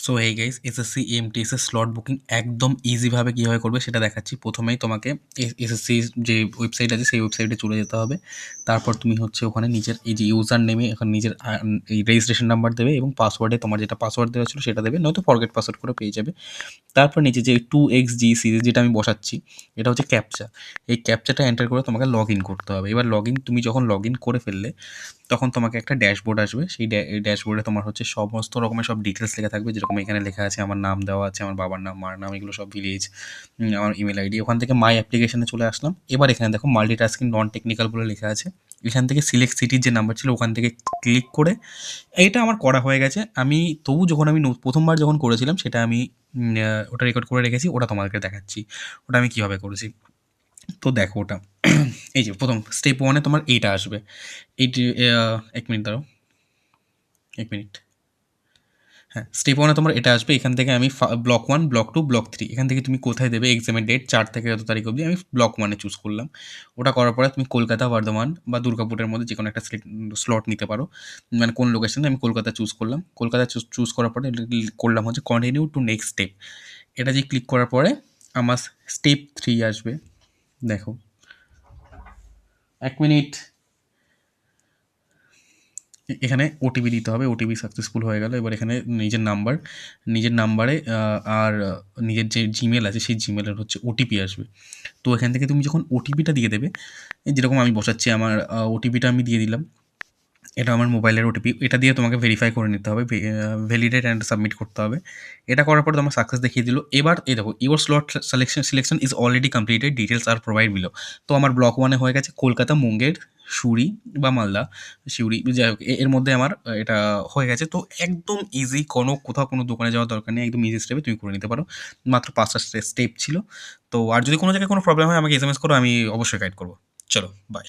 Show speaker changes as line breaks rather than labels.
So এই guys, SSC MTS এর slot booking একদম ইজিভাবে কীভাবে করবে সেটা দেখাচ্ছি। প্রথমেই তোমাকে এসএসসি যে ওয়েবসাইট আছে সেই ওয়েবসাইটে চলে যেতে হবে। তারপর তুমি হচ্ছে ওখানে নিজের এই যে ইউজার নেমে এখন নিজের এই রেজিস্ট্রেশন নাম্বার দেবে এবং পাসওয়ার্ডে তোমার যেটা পাসওয়ার্ড দেওয়া ছিল সেটা দেবে, নয়তো ফরগেট পাসওয়ার্ড করে পেয়ে যাবে। তারপর নিচে যে 2xG সিরিজ যেটা আমি বসাচ্ছি, এটা হচ্ছে ক্যাপচা। এই ক্যাপচাটা এন্টার করে তোমাকে লগ ইন করতে হবে। এবার তুমি যখন লগ ইন করে ফেললে তখন তোমাকে একটা ড্যাশবোর্ড আসবে। সেই ড্যাশবোর্ডে তোমার হচ্ছে সমস্ত রকমের সব ডিটেলস লেখা থাকবে, যেরকম এখানে লেখা আছে আমার নাম দেওয়া আছে, আমার বাবার নাম, মার নাম, এগুলো সব, ভিলেজ, আমার ইমেল আইডি। ওখান থেকে মাই অ্যাপ্লিকেশনে চলে আসলাম। এবার এখানে দেখো মাল্টিটাস্কিং নন টেকনিক্যাল বলে লেখা আছে। এখান থেকে সিলেক্ট সিটির যে নাম্বার ছিল ওখান থেকে ক্লিক করে, এইটা আমার করা হয়ে গেছে। আমি তবু যখন আমি প্রথমবার যখন করেছিলাম সেটা আমি ওটা রেকর্ড করে রেখেছি, ওটা তোমাদেরকে দেখাচ্ছি ওটা আমি কীভাবে করেছি। তো দেখো ওটা এই যে প্রথম স্টেপ ওয়ানে তোমার এইটা আসবে। এইটি ১ মিনিট দাঁড়াও, ১ মিনিট। হ্যাঁ, স্টেপ ওয়ানে তোমার এটা আসবে। এখান থেকে আমি ব্লক 1, ব্লক 2, ব্লক 3 এখান থেকে তুমি কোথায় দেবে এক্সামের ডেট ৪ থেকে এত তারিখ অবধি আমি ব্লক 1 এ চুজ করলাম। ওটা করার পরে তুমি কলকাতা, বর্ধমান বা দুর্গাপুরের মধ্যে যেকোনো একটা স্লট নিতে পারো। মানে কোন লোকেশনে, আমি কলকাতা চুজ করলাম। কলকাতা চুজ করার পরে করলাম হচ্ছে কন্টিনিউ টু নেক্সট স্টেপ। এটা যে ক্লিক করার পরে আমার স্টেপ 3 আসবে। দেখো, ১ মিনিট। এখানে ওটিপি দিতে হবে। ওটিপি সাকসেসফুল হয়ে গেল। এবার এখানে নিজের নাম্বারে আর নিজের যে জিমেল আছে সেই জিমেলের হচ্ছে ওটিপি আসবে। তো এখান থেকে তুমি যখন ওটিপিটা দিয়ে দেবে, যেরকম আমি বসাচ্ছি আমার ওটিপিটা আমি দিয়ে দিলাম। এটা আমার মোবাইলের ওটিপি। এটা দিয়ে তোমাকে ভেরিফাই করে নিতে হবে, ভ্যালিডেট অ্যান্ড সাবমিট করতে হবে। এটা করার পর তোমার সাকসেস দেখিয়ে দিল। এবার এই দেখো, your slot selection is already completed, details are provide below. তো আমার ব্লক 1 এ হয়ে গেছে কলকাতা, মুঙ্গের, সিউড়ি বা মালদা, সিউড়ি যাই হোক, এর মধ্যে আমার এটা হয়ে গেছে। তো একদম ইজি, কোথাও কোনো দোকানে যাওয়ার দরকার নেই, একদম ইজি স্টেপে তুমি করে নিতে পারো। মাত্র ৫টা স্টেপ ছিল। তো আর যদি কোনো জায়গায় কোনো প্রবলেম হয় আমাকে এসএমএস করো, আমি অবশ্যই গাইড করবো। চলো, বাই।